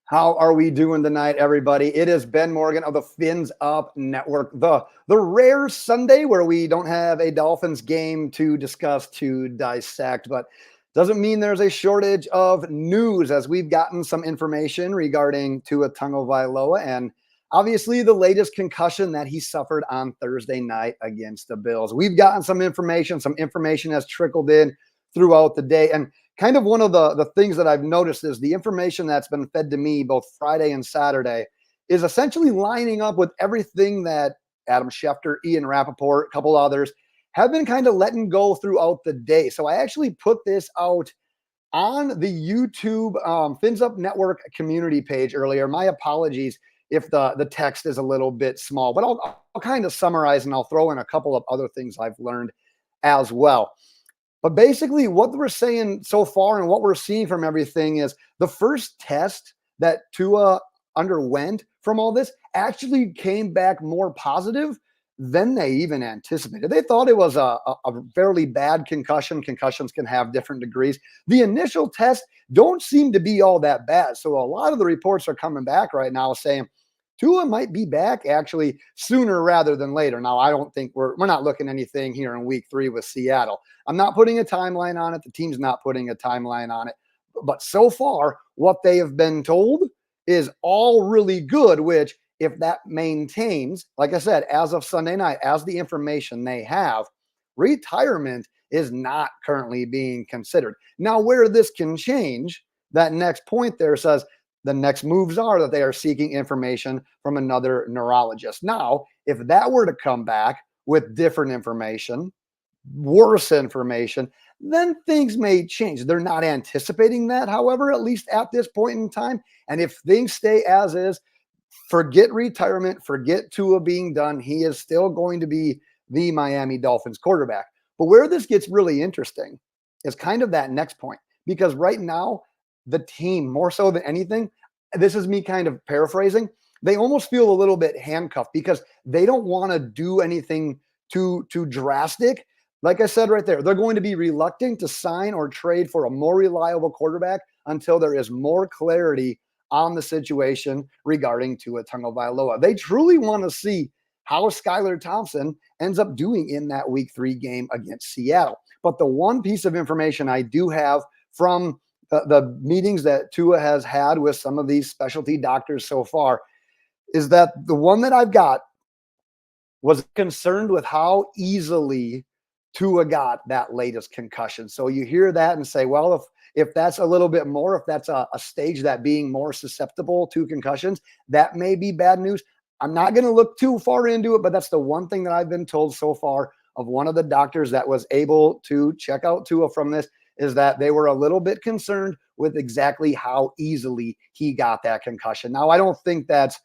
How are we doing tonight, everybody? It is Ben Morgan of the Fins Up Network, the rare Sunday where we don't have a Dolphins game to discuss, to dissect, but doesn't mean there's a shortage of news as we've gotten some information regarding Tua Tagovailoa and obviously the latest concussion that he suffered on Thursday night against the Bills. We've gotten some information has trickled in throughout the day, and kind of one of the things that I've noticed is the information that's been fed to me both Friday and Saturday is essentially lining up with everything that Adam Schefter, Ian Rappaport, a couple others have been kind of letting go throughout the day. So I actually put this out on the YouTube Fins Up Network community page earlier. My apologies if the text is a little bit small, but I'll kind of summarize and I'll throw in a couple of other things I've learned as well. But basically what we're saying so far and what we're seeing from everything is the first test that Tua underwent from all this actually came back more positive than they even anticipated. They thought it was a fairly bad concussion. Concussions can have different degrees. The initial tests don't seem to be all that bad. So a lot of the reports are coming back right now saying Tua might be back actually sooner rather than later. Now, I don't think we're not looking at anything here in week 3 with Seattle. I'm not putting a timeline on it. The team's not putting a timeline on it. But so far, what they have been told is all really good, which if that maintains, like I said, as of Sunday night, as the information they have, retirement is not currently being considered. Now, where this can change, that next point there says the next moves are that they are seeking information from another neurologist. Now, if that were to come back with different information, worse information, then things may change. They're not anticipating that, however, at least at this point in time. And if things stay as is, forget retirement, forget Tua being done. He is still going to be the Miami Dolphins quarterback. But where this gets really interesting is kind of that next point, because right now, the team, more so than anything, this is me kind of paraphrasing, they almost feel a little bit handcuffed because they don't want to do anything too drastic. Like I said right there, they're going to be reluctant to sign or trade for a more reliable quarterback until there is more clarity on the situation regarding Tua Tagovailoa. They truly want to see how Skylar Thompson ends up doing in that week 3 game against Seattle. But the one piece of information I do have from the meetings that Tua has had with some of these specialty doctors so far is that the one that I've got was concerned with how easily Tua got that latest concussion. So you hear that and say, well, if that's a little bit more, if that's a stage that being more susceptible to concussions, that may be bad news. I'm not going to look too far into it, but that's the one thing that I've been told so far of one of the doctors that was able to check out Tua from this is that they were a little bit concerned with exactly how easily he got that concussion. Now, I don't think that's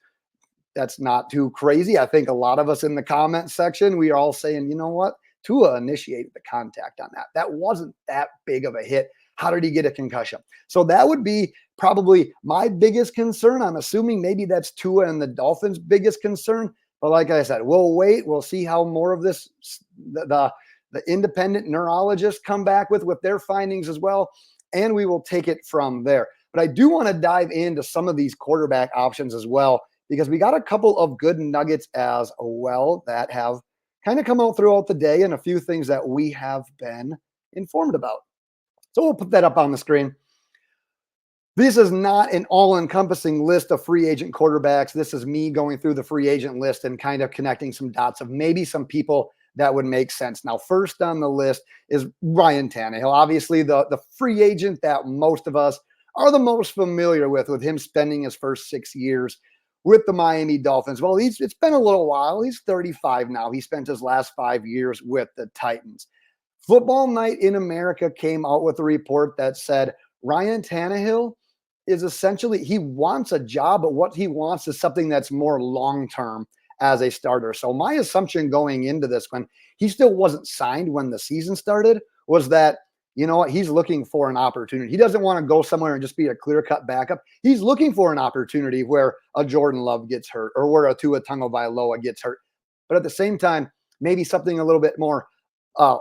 not too crazy. I think a lot of us in the comment section, we are all saying, you know what? Tua initiated the contact on that. That wasn't that big of a hit. How did he get a concussion? So that would be probably my biggest concern. I'm assuming maybe that's Tua and the Dolphins' biggest concern. But like I said, we'll wait. We'll see how more of this, the independent neurologists come back with their findings as well, and we will take it from there. But I do want to dive into some of these quarterback options as well, because we got a couple of good nuggets as well that have kind of come out throughout the day and a few things that we have been informed about. So we'll put that up on the screen. This is not an all-encompassing list of free agent quarterbacks. This is me going through the free agent list and kind of connecting some dots of maybe some people that would make sense. Now, first on the list is Ryan Tannehill, obviously the free agent that most of us are the most familiar with him spending his first 6 years with the Miami Dolphins. Well, it's been a little while. He's 35 now. He spent his last 5 years with the Titans. Football Night in America came out with a report that said Ryan Tannehill is essentially, he wants a job, but what he wants is something that's more long-term as a starter. So my assumption going into this, when he still wasn't signed when the season started, was that, you know what, he's looking for an opportunity. He doesn't want to go somewhere and just be a clear-cut backup. He's looking for an opportunity where a Jordan Love gets hurt or where a Tua Tagovailoa gets hurt. But at the same time, maybe something a little bit more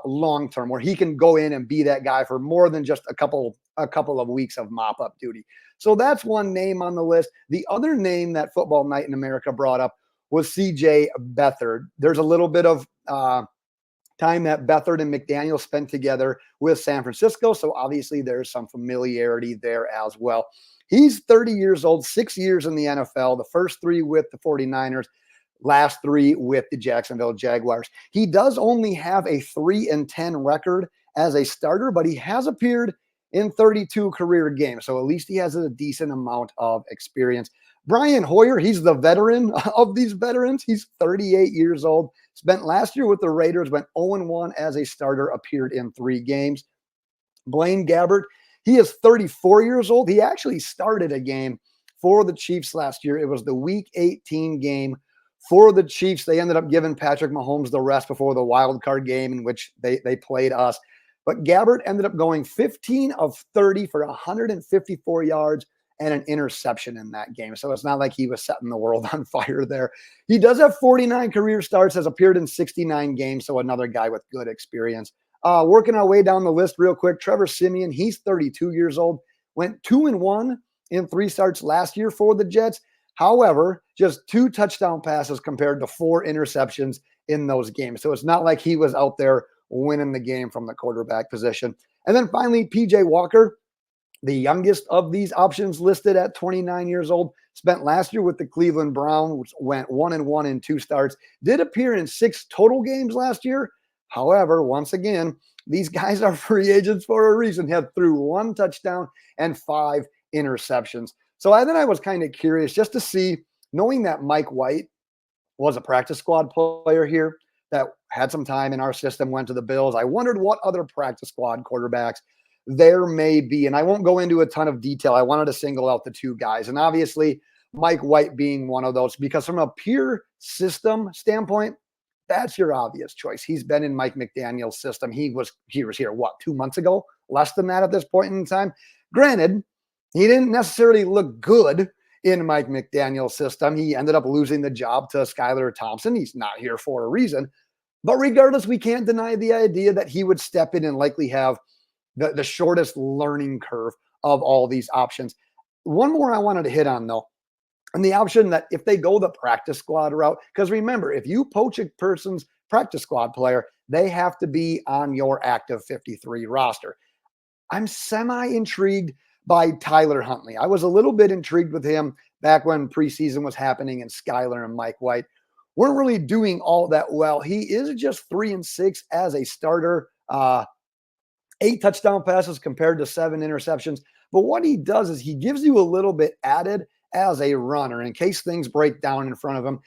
long-term where he can go in and be that guy for more than just a couple a couple of weeks of mop-up duty. So that's one name on the list. The other name that Football Night in America brought up was C.J. Beathard. There's a little bit of time that Beathard and McDaniel spent together with San Francisco, so obviously there's some familiarity there as well. He's 30 years old, 6 years in the NFL, the first 3 with the 49ers, last 3 with the Jacksonville Jaguars. He does only have a 3-10 record as a starter, but he has appeared in 32 career games, so at least he has a decent amount of experience. Brian Hoyer, he's the veteran of these veterans. He's 38 years old, spent last year with the Raiders, went 0-1 as a starter, appeared in 3 games. Blaine Gabbert, he is 34 years old. He actually started a game for the Chiefs last year. It was the Week 18 game for the Chiefs. They ended up giving Patrick Mahomes the rest before the wild card game in which they played us. But Gabbert ended up going 15 of 30 for 154 yards and an interception in that game. So it's not like he was setting the world on fire there. He does have 49 career starts, has appeared in 69 games, so another guy with good experience. Working our way down the list real quick, Trevor Siemian, he's 32 years old, went 2-1 in 3 starts last year for the Jets. However, just 2 touchdown passes compared to 4 interceptions in those games. So it's not like he was out there winning the game from the quarterback position. And then finally, PJ Walker, the youngest of these options listed at 29 years old, spent last year with the Cleveland Browns, which went 1-1 in 2 starts, did appear in 6 total games last year. However, once again, these guys are free agents for a reason, have threw 1 touchdown and 5 interceptions. So then I was kind of curious just to see, knowing that Mike White was a practice squad player here that had some time in our system, went to the Bills. I wondered what other practice squad quarterbacks there may be. And I won't go into a ton of detail. I wanted to single out the 2 guys. And obviously, Mike White being one of those, because from a pure system standpoint, that's your obvious choice. He's been in Mike McDaniel's system. He was here, 2 months ago? Less than that at this point in time. Granted, he didn't necessarily look good in Mike McDaniel's system. He ended up losing the job to Skylar Thompson. He's not here for a reason. But regardless, we can't deny the idea that he would step in and likely have the shortest learning curve of all these options. One more I wanted to hit on, though, and the option that if they go the practice squad route, because remember, if you poach a person's practice squad player, they have to be on your active 53 roster. I'm semi-intrigued by Tyler Huntley. I was a little bit intrigued with him back when preseason was happening and Skylar and Mike White weren't really doing all that well. He is just 3-6 as a starter, 8 touchdown passes compared to 7 interceptions. But what he does is he gives you a little bit added as a runner in case things break down in front of him.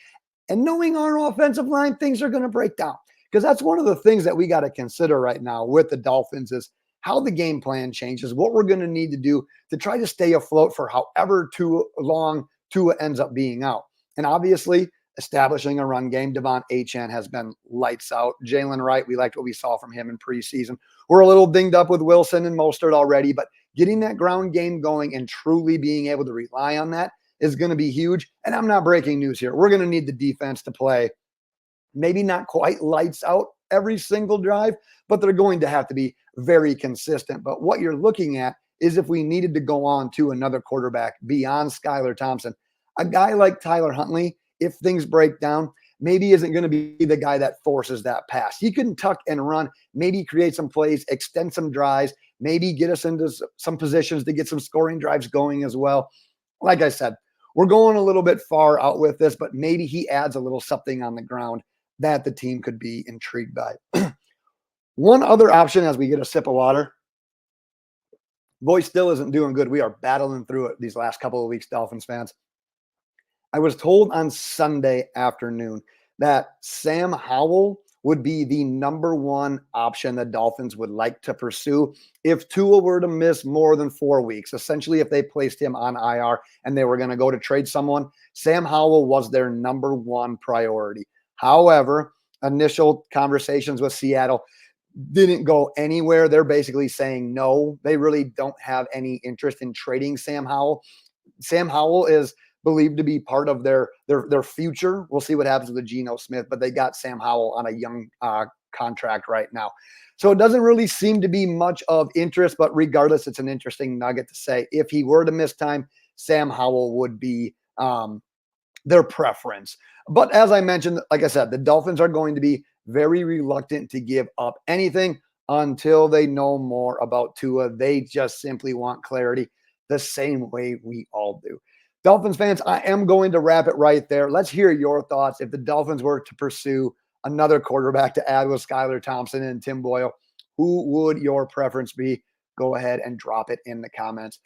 And knowing our offensive line, things are going to break down, because that's one of the things that we got to consider right now with the Dolphins is how the game plan changes, what we're going to need to do to try to stay afloat for however too long Tua ends up being out. And obviously, establishing a run game, Devon Achane has been lights out. Jalen Wright, we liked what we saw from him in preseason. We're a little dinged up with Wilson and Mostert already, but getting that ground game going and truly being able to rely on that is going to be huge. And I'm not breaking news here. We're going to need the defense to play maybe not quite lights out every single drive, but they're going to have to be very consistent. But what you're looking at is if we needed to go on to another quarterback beyond Skylar Thompson, a guy like Tyler Huntley, if things break down, maybe isn't going to be the guy that forces that pass. He can tuck and run, maybe create some plays, extend some drives, maybe get us into some positions to get some scoring drives going as well. Like I said, we're going a little bit far out with this, but maybe he adds a little something on the ground that the team could be intrigued by. One other option as we get a sip of water. Voice still isn't doing good. We are battling through it these last couple of weeks, Dolphins fans. I was told on Sunday afternoon that Sam Howell would be the number 1 option the Dolphins would like to pursue if Tua were to miss more than 4 weeks. Essentially, if they placed him on IR and they were going to go to trade someone, Sam Howell was their number 1 priority. However, initial conversations with Seattle didn't go anywhere. They're basically saying no. They really don't have any interest in trading Sam Howell. Sam Howell is believed to be part of their future. We'll see what happens with Geno Smith, but they got Sam Howell on a young contract right now. So it doesn't really seem to be much of interest, but regardless, it's an interesting nugget to say. If he were to miss time, Sam Howell would be their preference. But as I mentioned, like I said, the Dolphins are going to be very reluctant to give up anything until they know more about Tua. They just simply want clarity the same way we all do. Dolphins fans, I am going to wrap it right there. Let's hear your thoughts. If the Dolphins were to pursue another quarterback to add with Skylar Thompson and Tim Boyle, who would your preference be? Go ahead and drop it in the comments.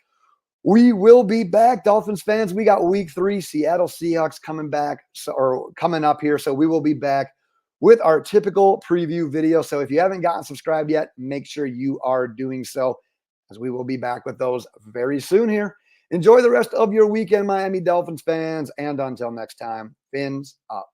We will be back, Dolphins fans. We got week 3, Seattle Seahawks coming up here. So we will be back with our typical preview video. So if you haven't gotten subscribed yet, make sure you are doing so, as we will be back with those very soon here. Enjoy the rest of your weekend, Miami Dolphins fans. And until next time, fins up.